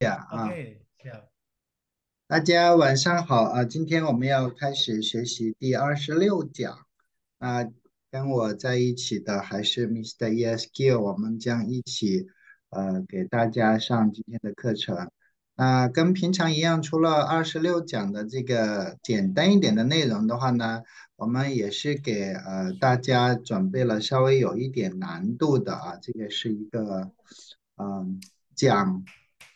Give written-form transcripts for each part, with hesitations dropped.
啊，Oke, siap. 大家晚上好啊！今天我们要开始学习第26讲啊，跟我在一起的还是 Mr. ESQ，我们将一起给大家上今天的课程。跟平常一样，除了26讲的这个简单一点的内容的话呢，我们也是给大家准备了稍微有一点难度的啊，这个是一个讲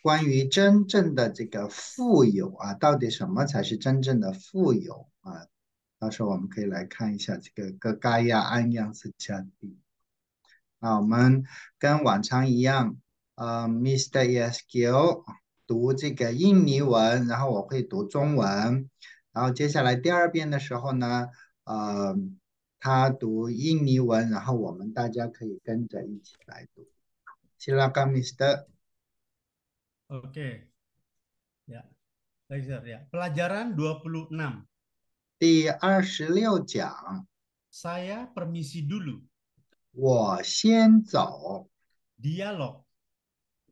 关于真正的这个富有啊，到底什么才是真正的富有啊？到时候我们可以来看一下这个个嘎亚安样斯加蒂。我们跟往常一样，Mr. ESQ 读这个印尼文，然后我会读中文，然后接下来第二遍的时候呢，呃，他读印尼文，然后我们大家可以跟着一起来读。Silakan Mr. Oke, ya. Baik, siap, ya. Pelajaran 26. 第26讲，Saya permisi dulu. 我先走，Dialog.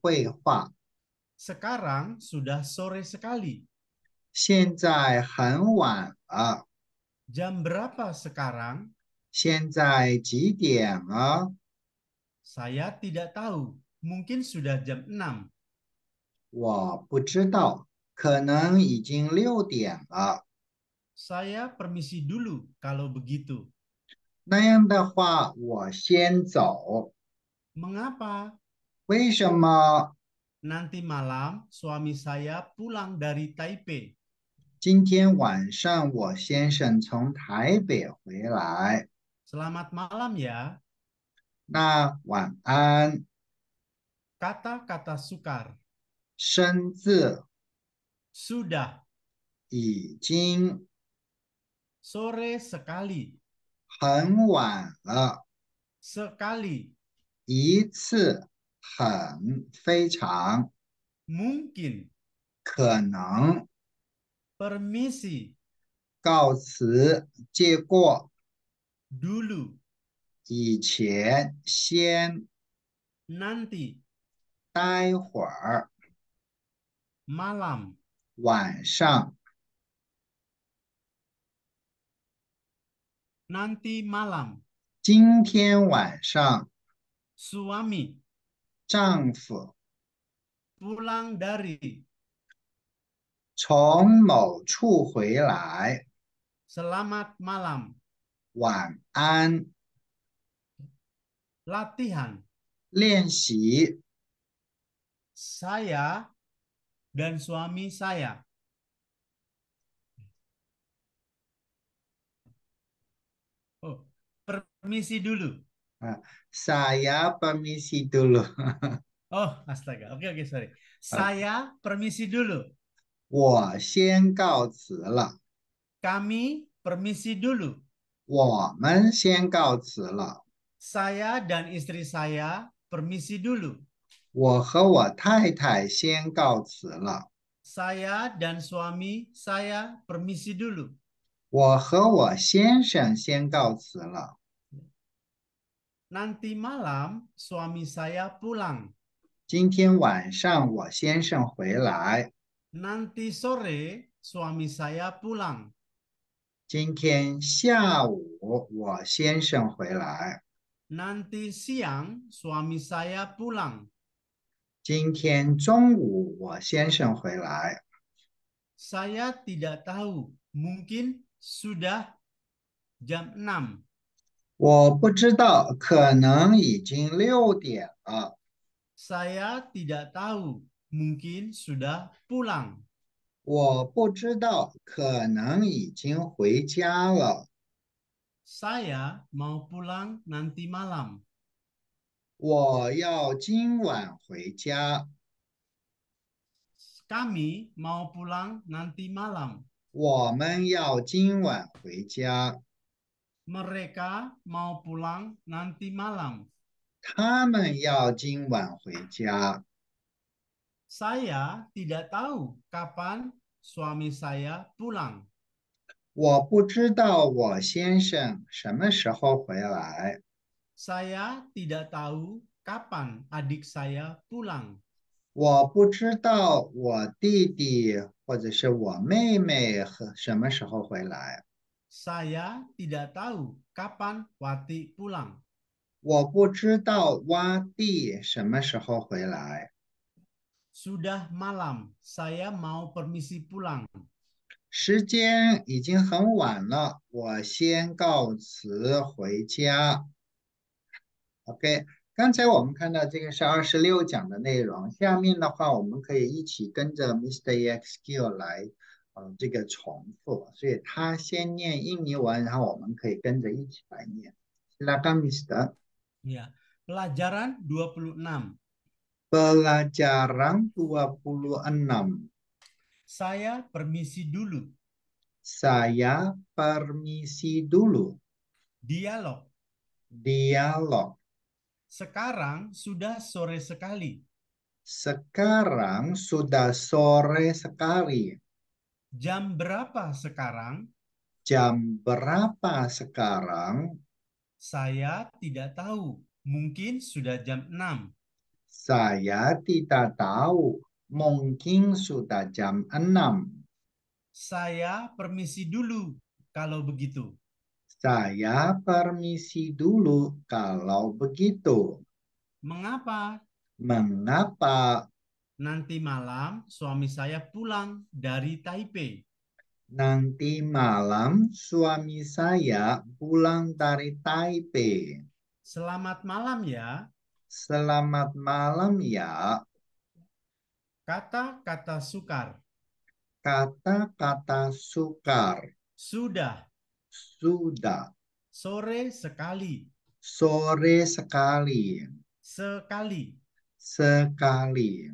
绘画。Sekarang sudah sore sekali. 现在很晚了，Jam berapa sekarang? 现在几点了？Saya tidak tahu. Mungkin sudah jam 6. 我不知道，可能已经6点了。Saya permisi dulu kalau begitu. 那样的话，我先走。Mengapa? 为什么？Nanti malam suami saya pulang dari Taipei. 今天晚上我先生从台北回来。Selamat malam ya. 那晚安，Kata-kata sukar. 生字 Sudah 已经 sore sekali. 很晚了。Sekali. 一次，非常，Mungkin. 可能，Permisi. 告辞，借过，Dulu. 以前，先，Nanti. 待会儿，Malam. 晚上，Nanti malam. 今天晚上，Suami. 丈夫Pulang dari. 从某处回来，Selamat malam. 晚安，Latihan. 练习，Saya dan suami saya. Oh, permisi dulu. ah, saya permisi dulu，Oh, astaga. Oke, oke, sorry. Saya permisi dulu. 我先告辞了，Kami permisi dulu. 我们先告辞了。Saya dan istri saya permisi dulu. 我和我太太先告辞了，Saya dan suami saya permisi dulu. 我和我先生先告辞了。Nanti malam suami saya pulang. 今天晚上我先生回来，Nanti sore suami saya pulang. 今天下午我先生回来，Nanti siang suami saya pulang. 今天中午我先生回来。Saya tidak tahu. Mungkin sudah jam 6. 我不知道，可能已经6点了。Saya tidak tahu. Mungkin sudah pulang. 我不知道，可能已经回家了。Saya mau pulang nanti malam. 我要今晚回家。Kami mau pulang nanti malam. 我们要今晚回家。Mereka mau pulang nanti malam. 他们要今晚回家。Saya tidak tahu kapan suami saya pulang. 我不知道我先生什么时候回来。Saya tidak tahu kapan adik saya pulang. 我不知道我弟弟或者是我妹妹和什么时候回来。Saya tidak tahu kapan Wati pulang. 我不知道洼地什么时候回来。Sudah malam, saya mau permisi pulang. 时间已经很晚了，我先告辞回家。OK，刚才我们看到这个是26讲的内容，下面的话我们可以一起跟着 Mr. EXQ 来，这个重复。所以他先念印尼文，然后我们可以跟着一起来念。Silakan Mr. Ya, pelajaran 26. Pelajaran 26. Saya permisi dulu. Saya permisi dulu. Dialog. Dialog. Sekarang sudah sore sekali. Sekarang sudah sore sekali. Jam berapa sekarang? Jam berapa sekarang? Saya tidak tahu. Mungkin sudah jam 6. Saya tidak tahu. Mungkin sudah jam 6. Saya permisi dulu kalau begitu. Saya permisi dulu kalau begitu. Mengapa? Mengapa? Nanti malam suami saya pulang dari Taipei. Nanti malam suami saya pulang dari Taipei. Selamat malam ya. Selamat malam ya. Kata-kata sukar. Kata-kata sukar. Sudah. Sudah. Sore sekali. Sore sekali. Sekali. Sekali.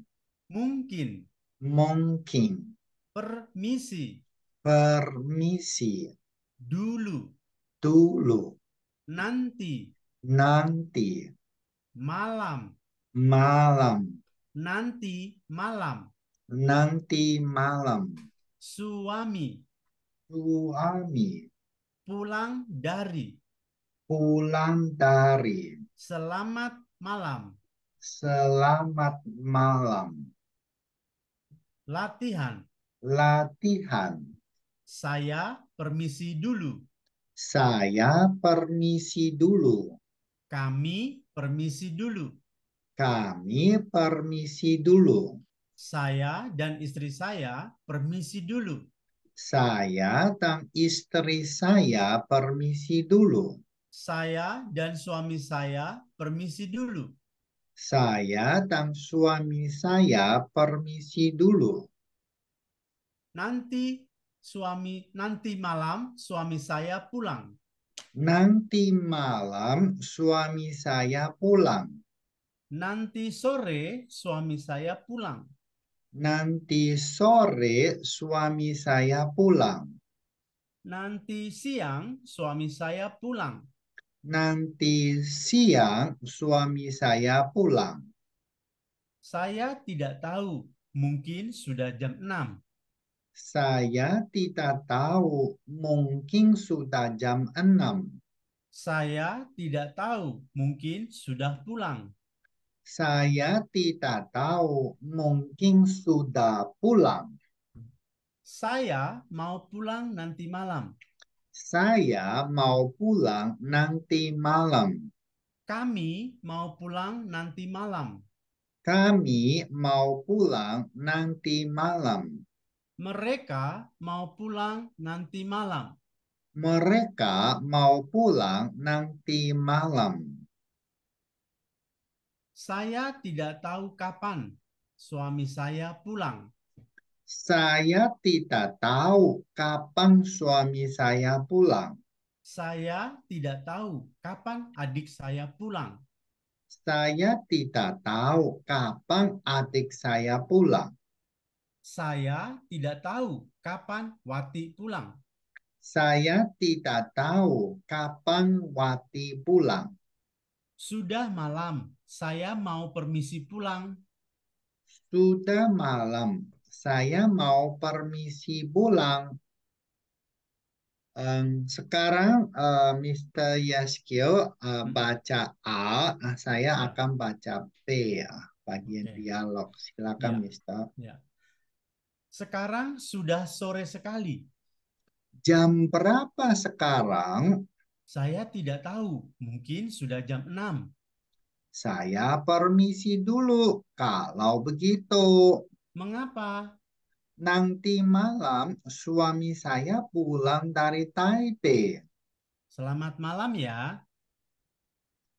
Mungkin. Mungkin. Permisi. Permisi. Dulu. Dulu. Nanti. Nanti. Malam. Malam. Nanti malam. Nanti malam. Suami. Suami. Pulang dari. Pulang dari. Selamat malam. Selamat malam. Latihan. Latihan. Saya permisi dulu. Saya permisi dulu. Kami permisi dulu. Kami permisi dulu. Saya dan istri saya permisi dulu. Saya dan istri saya permisi dulu. Saya dan suami saya permisi dulu. Saya dan suami saya permisi dulu. Nanti malam suami saya pulang. Nanti malam suami saya pulang. Nanti sore suami saya pulang. Nanti sore suami saya pulang. Nanti siang suami saya pulang. Nanti siang suami saya pulang. Saya tidak tahu, mungkin sudah jam 6. Saya tidak tahu, mungkin sudah jam 6. Saya tidak tahu, mungkin sudah pulang. Saya tidak tahu, mungkin sudah pulang. Saya mau pulang nanti malam. Saya mau pulang nanti malam. Kami mau pulang nanti malam. Kami mau pulang nanti malam. Mereka mau pulang nanti malam. Mereka mau pulang nanti malam. Saya tidak tahu kapan suami saya pulang. Saya tidak tahu kapan suami saya pulang. Saya tidak tahu kapan adik saya pulang. Saya tidak tahu kapan adik saya pulang. Saya tidak tahu kapan Wati pulang. Saya tidak tahu kapan Wati pulang. Sudah malam, saya mau permisi pulang. Sudah malam, saya mau permisi pulang. Sekarang Mr. Yaskio Hmm? baca A, saya Ya. akan baca B ya. bagian Oke. dialog. Silakan, Ya, Mister. ya. Sekarang sudah sore sekali. Jam berapa sekarang? Saya tidak tahu. Mungkin sudah jam 6. Saya permisi dulu. Kalau begitu, Mengapa? nanti malam suami saya pulang dari Taipei. Selamat malam ya.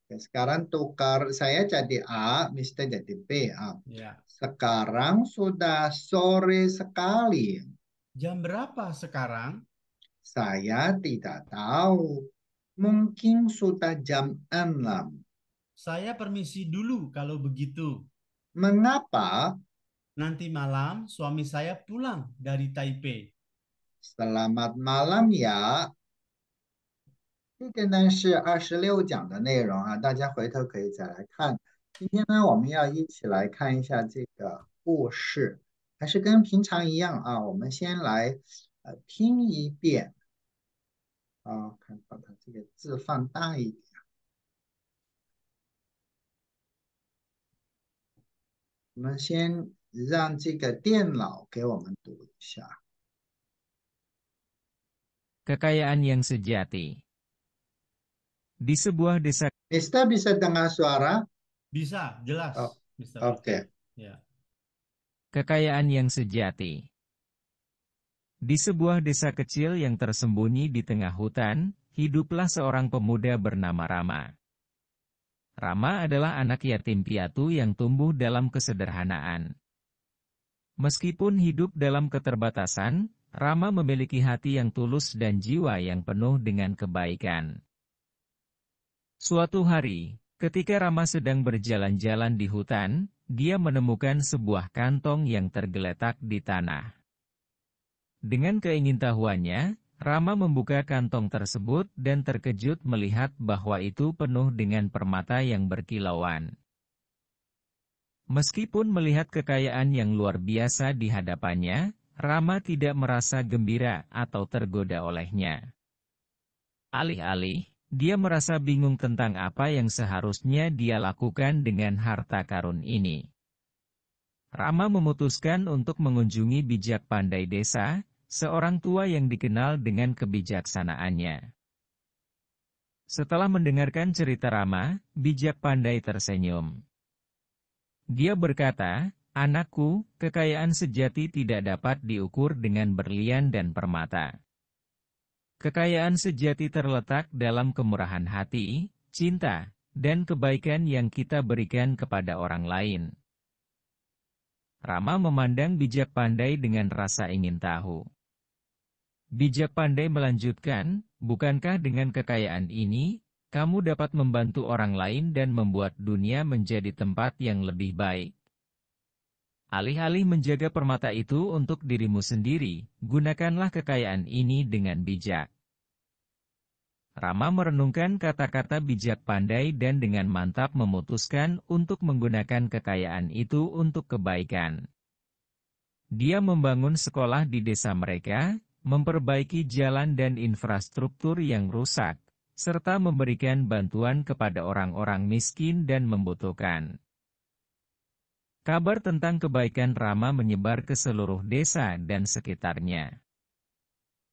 Ya, sekarang tukar saya jadi A, Mister jadi B. Ya. Sekarang sudah sore sekali. Jam berapa sekarang? Saya tidak tahu. Mungkin sudah jam 6. Saya permisi dulu kalau begitu. Mengapa? Nanti malam suami saya pulang dari Taipei. Selamat malam ya。这个呢是26讲的内容啊，大家回头可以再来看。今天呢，我们要一起来看一下这个故事，还是跟平常一样啊。我们先来听一遍啊，看把它这个字放大一点。我们先让这个电脑给我们读一下。 Kekayaan yang sejati. Di sebuah desa, Mister bisa dengar suara? Bisa, jelas, Oh, Mister. Oke. Ya. kekayaan yang sejati. Di sebuah desa kecil yang tersembunyi di tengah hutan, hiduplah seorang pemuda bernama Rama. Rama adalah anak yatim piatu yang tumbuh dalam kesederhanaan. Meskipun hidup dalam keterbatasan, Rama memiliki hati yang tulus dan jiwa yang penuh dengan kebaikan. Suatu hari, ketika Rama sedang berjalan-jalan di hutan, dia menemukan sebuah kantong yang tergeletak di tanah. Dengan keingintahuannya, Rama membuka kantong tersebut dan terkejut melihat bahwa itu penuh dengan permata yang berkilauan. Meskipun melihat kekayaan yang luar biasa di hadapannya, Rama tidak merasa gembira atau tergoda olehnya. Alih-alih, dia merasa bingung tentang apa yang seharusnya dia lakukan dengan harta karun ini. Rama memutuskan untuk mengunjungi bijak pandai desa, seorang tua yang dikenal dengan kebijaksanaannya. Setelah mendengarkan cerita Rama, bijak pandai tersenyum. Dia berkata, "Anakku, kekayaan sejati tidak dapat diukur dengan berlian dan permata. Kekayaan sejati terletak dalam kemurahan hati, cinta, dan kebaikan yang kita berikan kepada orang lain." Rama memandang bijak pandai dengan rasa ingin tahu. Bijak pandai melanjutkan, "Bukankah dengan kekayaan ini, kamu dapat membantu orang lain dan membuat dunia menjadi tempat yang lebih baik? Alih-alih menjaga permata itu untuk dirimu sendiri, gunakanlah kekayaan ini dengan bijak." Rama merenungkan kata-kata bijak pandai dan dengan mantap memutuskan untuk menggunakan kekayaan itu untuk kebaikan. Dia membangun sekolah di desa mereka, memperbaiki jalan dan infrastruktur yang rusak, serta memberikan bantuan kepada orang-orang miskin dan membutuhkan. Kabar tentang kebaikan Rama menyebar ke seluruh desa dan sekitarnya.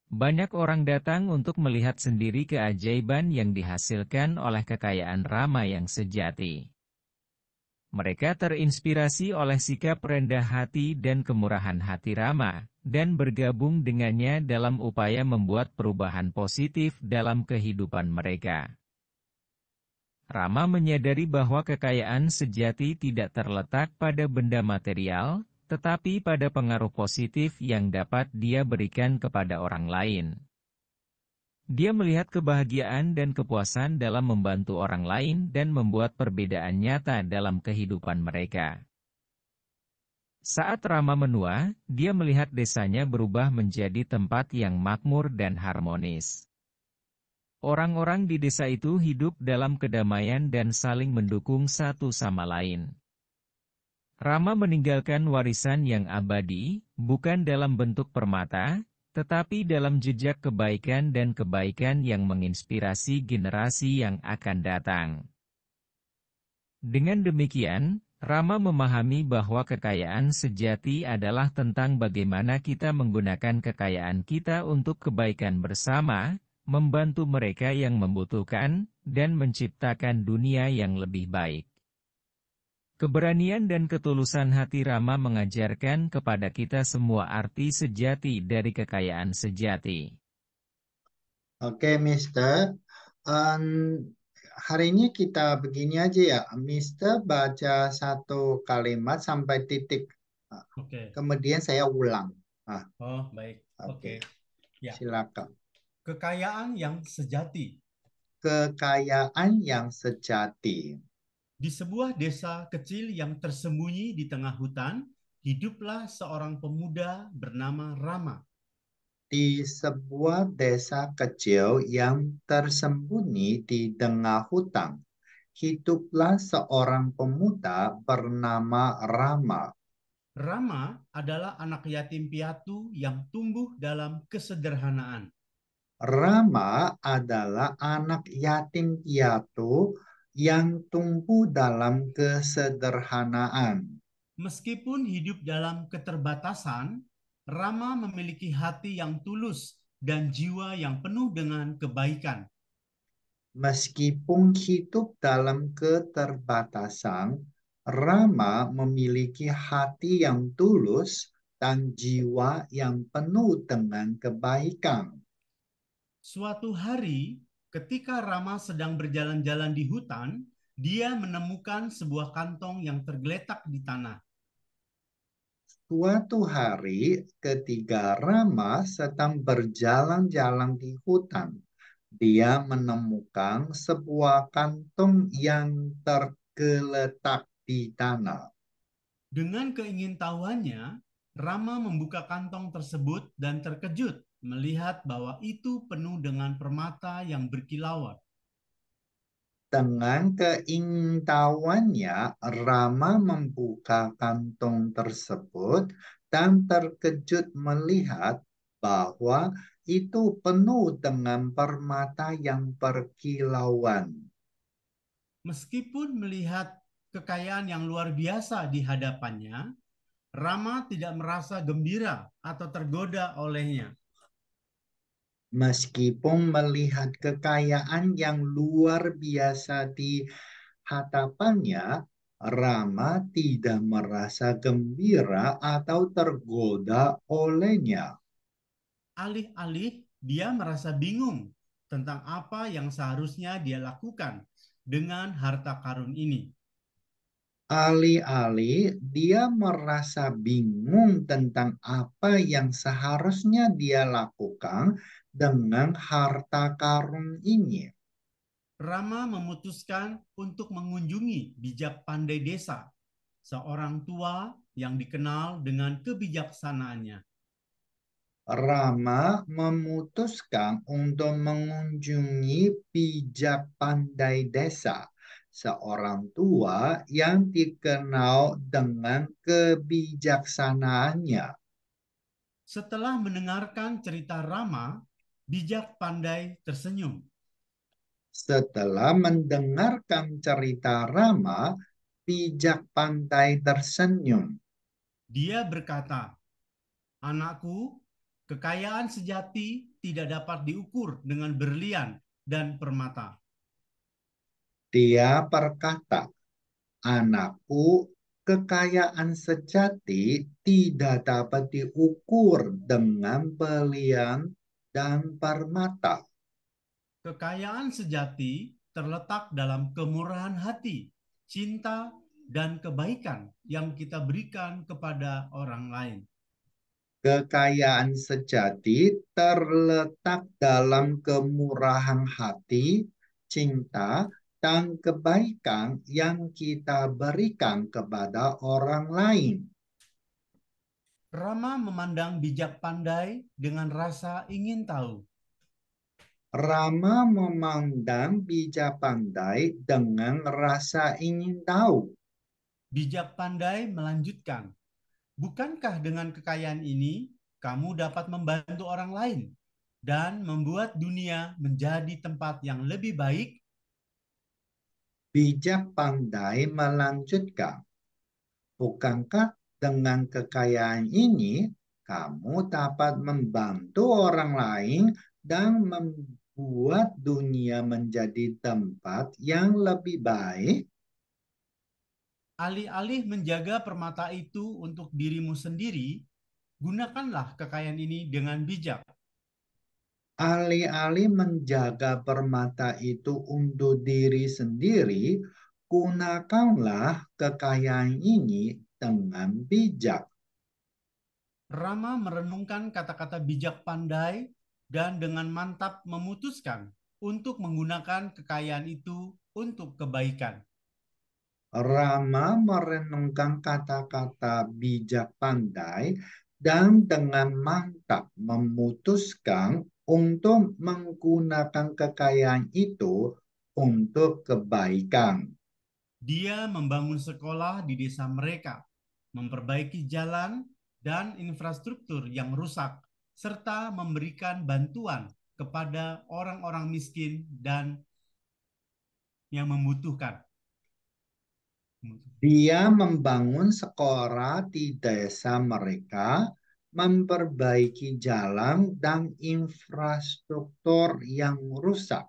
Banyak orang datang untuk melihat sendiri keajaiban yang dihasilkan oleh kekayaan Rama yang sejati. Mereka terinspirasi oleh sikap rendah hati dan kemurahan hati Rama, dan bergabung dengannya dalam upaya membuat perubahan positif dalam kehidupan mereka. Rama menyadari bahwa kekayaan sejati tidak terletak pada benda material, tetapi pada pengaruh positif yang dapat dia berikan kepada orang lain. Dia melihat kebahagiaan dan kepuasan dalam membantu orang lain dan membuat perbedaan nyata dalam kehidupan mereka. Saat Rama menua, dia melihat desanya berubah menjadi tempat yang makmur dan harmonis. Orang-orang di desa itu hidup dalam kedamaian dan saling mendukung satu sama lain. Rama meninggalkan warisan yang abadi, bukan dalam bentuk permata, tetapi dalam jejak kebaikan dan kebaikan yang menginspirasi generasi yang akan datang. Dengan demikian, Rama memahami bahwa kekayaan sejati adalah tentang bagaimana kita menggunakan kekayaan kita untuk kebaikan bersama, membantu mereka yang membutuhkan, dan menciptakan dunia yang lebih baik. Keberanian dan ketulusan hati Rama mengajarkan kepada kita semua arti sejati dari kekayaan sejati. Oke, Mister. Em, hari ini kita begini aja ya. Mister baca satu kalimat sampai titik. Oke. Kemudian saya ulang. Oh, baik. Oke. Ya. Silakan. Kekayaan yang sejati. Kekayaan yang sejati. Di sebuah desa kecil yang tersembunyi di tengah hutan, hiduplah seorang pemuda bernama Rama. Di sebuah desa kecil yang tersembunyi di tengah hutan, hiduplah seorang pemuda bernama Rama. Rama adalah anak yatim piatu yang tumbuh dalam kesederhanaan. Rama adalah anak yatim piatu yang tumbuh dalam kesederhanaan. Meskipun hidup dalam keterbatasan, Rama memiliki hati yang tulus dan jiwa yang penuh dengan kebaikan. Meskipun hidup dalam keterbatasan, Rama memiliki hati yang tulus dan jiwa yang penuh dengan kebaikan. Suatu hari, ketika Rama sedang berjalan-jalan di hutan, dia menemukan sebuah kantong yang tergeletak di tanah. Suatu hari, ketika Rama sedang berjalan-jalan di hutan, dia menemukan sebuah kantong yang tergeletak di tanah. Dengan keingintahuannya, Rama membuka kantong tersebut dan terkejut melihat bahwa itu penuh dengan permata yang berkilauan. Dengan keingintahuannya, Rama membuka kantong tersebut dan terkejut melihat bahwa itu penuh dengan permata yang berkilauan. Meskipun melihat kekayaan yang luar biasa di hadapannya, Rama tidak merasa gembira atau tergoda olehnya. Meskipun melihat kekayaan yang luar biasa di hadapannya, Rama tidak merasa gembira atau tergoda olehnya. Alih-alih dia merasa bingung tentang apa yang seharusnya dia lakukan dengan harta karun ini. Alih-alih dia merasa bingung tentang apa yang seharusnya dia lakukan dengan harta karun ini. Rama memutuskan untuk mengunjungi bijak pandai desa, seorang tua yang dikenal dengan kebijaksanaannya. Rama memutuskan untuk mengunjungi bijak pandai desa, seorang tua yang dikenal dengan kebijaksanaannya. Setelah mendengarkan cerita Rama, bijak pandai tersenyum. Setelah mendengarkan cerita Rama, bijak pandai tersenyum. Dia berkata, "Anakku, kekayaan sejati tidak dapat diukur dengan berlian dan permata." Dia berkata, "Anakku, kekayaan sejati tidak dapat diukur dengan berlian dan permata. Kekayaan sejati terletak dalam kemurahan hati, cinta, dan kebaikan yang kita berikan kepada orang lain. Kekayaan sejati terletak dalam kemurahan hati, cinta, dan kebaikan yang kita berikan kepada orang lain." Rama memandang bijak pandai dengan rasa ingin tahu. Rama memandang bijak pandai dengan rasa ingin tahu. Bijak pandai melanjutkan, "Bukankah dengan kekayaan ini kamu dapat membantu orang lain dan membuat dunia menjadi tempat yang lebih baik?" Bijak pandai melanjutkan, Bukankah dengan kekayaan ini kamu dapat membantu orang lain dan membuat dunia menjadi tempat yang lebih baik? Alih-alih menjaga permata itu untuk dirimu sendiri, gunakanlah kekayaan ini dengan bijak. Alih-alih menjaga permata itu untuk diri sendiri, gunakanlah kekayaan ini dengan bijak. Rama merenungkan kata-kata bijak pandai dan dengan mantap memutuskan untuk menggunakan kekayaan itu untuk kebaikan. Rama merenungkan kata-kata bijak pandai dan dengan mantap memutuskan untuk menggunakan kekayaan itu untuk kebaikan. Dia membangun sekolah di desa mereka, memperbaiki jalan dan infrastruktur yang rusak, serta memberikan bantuan kepada orang-orang miskin dan yang membutuhkan. Dia membangun sekolah di desa mereka, memperbaiki jalan dan infrastruktur yang rusak,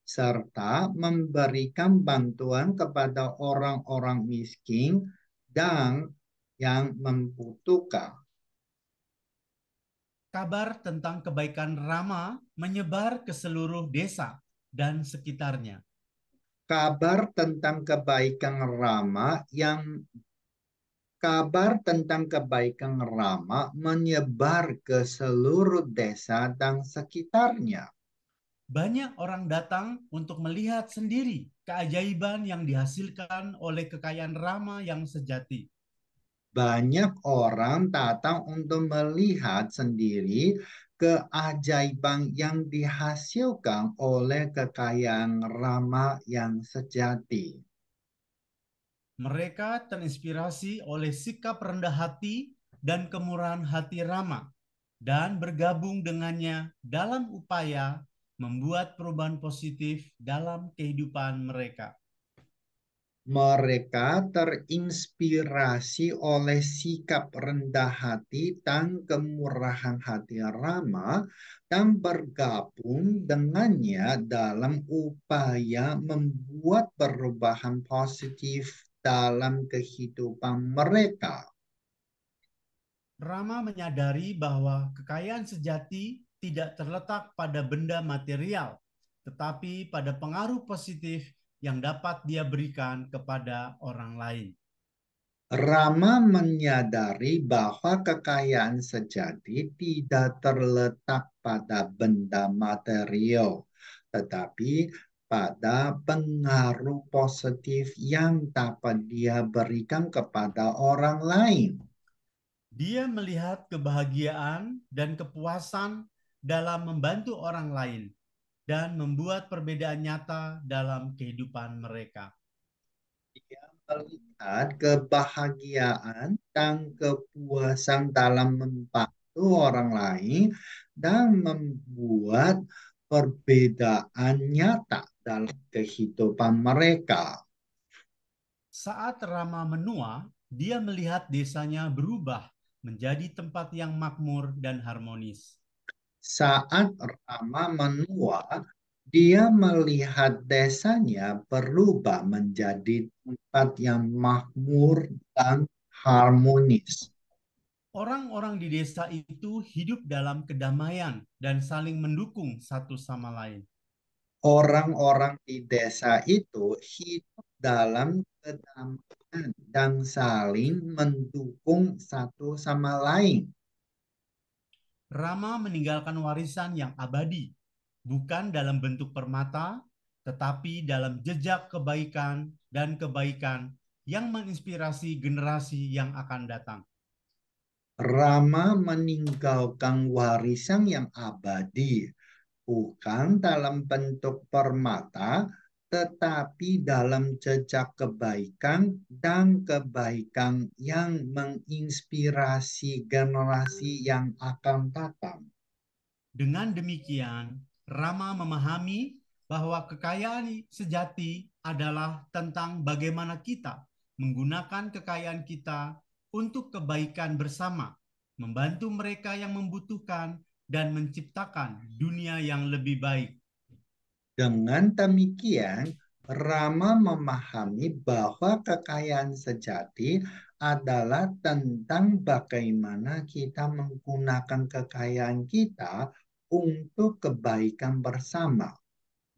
serta memberikan bantuan kepada orang-orang miskin dan yang membutuhkan. Kabar tentang kebaikan Rama menyebar ke seluruh desa dan sekitarnya. Kabar tentang kebaikan Rama yang Kabar tentang kebaikan Rama menyebar ke seluruh desa dan sekitarnya. Banyak orang datang untuk melihat sendiri keajaiban yang dihasilkan oleh kekayaan Rama yang sejati. Banyak orang datang untuk melihat sendiri keajaiban yang dihasilkan oleh kekayaan Rama yang sejati. Mereka terinspirasi oleh sikap rendah hati dan kemurahan hati Rama dan bergabung dengannya dalam upaya membuat perubahan positif dalam kehidupan mereka. Mereka terinspirasi oleh sikap rendah hati dan kemurahan hati Rama dan bergabung dengannya dalam upaya membuat perubahan positif dalam kehidupan mereka. Rama menyadari bahwa kekayaan sejati tidak terletak pada benda material, tetapi pada pengaruh positif yang dapat dia berikan kepada orang lain. Rama menyadari bahwa kekayaan sejati tidak terletak pada benda material, tetapi pada pengaruh positif yang dapat dia berikan kepada orang lain. Dia melihat kebahagiaan dan kepuasan dalam membantu orang lain dan membuat perbedaan nyata dalam kehidupan mereka. Dia melihat kebahagiaan dan kepuasan dalam membantu orang lain dan membuat perbedaan nyata dalam kehidupan mereka. Saat Rama menua, dia melihat desanya berubah menjadi tempat yang makmur dan harmonis. Saat Rama menua, dia melihat desanya berubah menjadi tempat yang makmur dan harmonis. Orang-orang di desa itu hidup dalam kedamaian dan saling mendukung satu sama lain. Orang-orang di desa itu hidup dalam kedamaian dan saling mendukung satu sama lain. Rama meninggalkan warisan yang abadi, bukan dalam bentuk permata, tetapi dalam jejak kebaikan dan kebaikan yang menginspirasi generasi yang akan datang. Rama meninggalkan warisan yang abadi, bukan dalam bentuk permata, tetapi dalam jejak kebaikan dan kebaikan yang menginspirasi generasi yang akan datang. Dengan demikian, Rama memahami bahwa kekayaan sejati adalah tentang bagaimana kita menggunakan kekayaan kita untuk kebaikan bersama, membantu mereka yang membutuhkan, dan menciptakan dunia yang lebih baik. Dengan demikian, Rama memahami bahwa kekayaan sejati adalah tentang bagaimana kita menggunakan kekayaan kita untuk kebaikan bersama,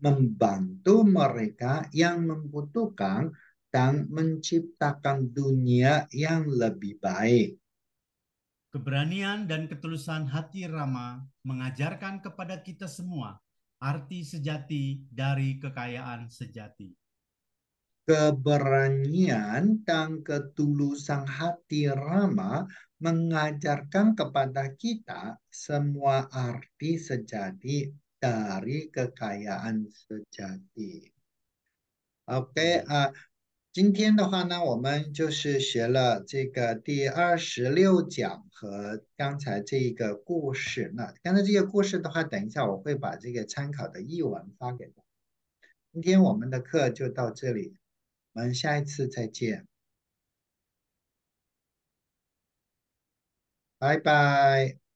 membantu mereka yang membutuhkan, dan menciptakan dunia yang lebih baik. Keberanian dan ketulusan hati Rama mengajarkan kepada kita semua arti sejati dari kekayaan sejati. Keberanian dan ketulusan hati Rama mengajarkan kepada kita semua arti sejati dari kekayaan sejati. OK 今天的话呢，我们就是学了这个第26讲和刚才这一个故事。那刚才这个故事的话，等一下我会把这个参考的译文发给大家。今天我们的课就到这里，我们下一次再见，拜拜。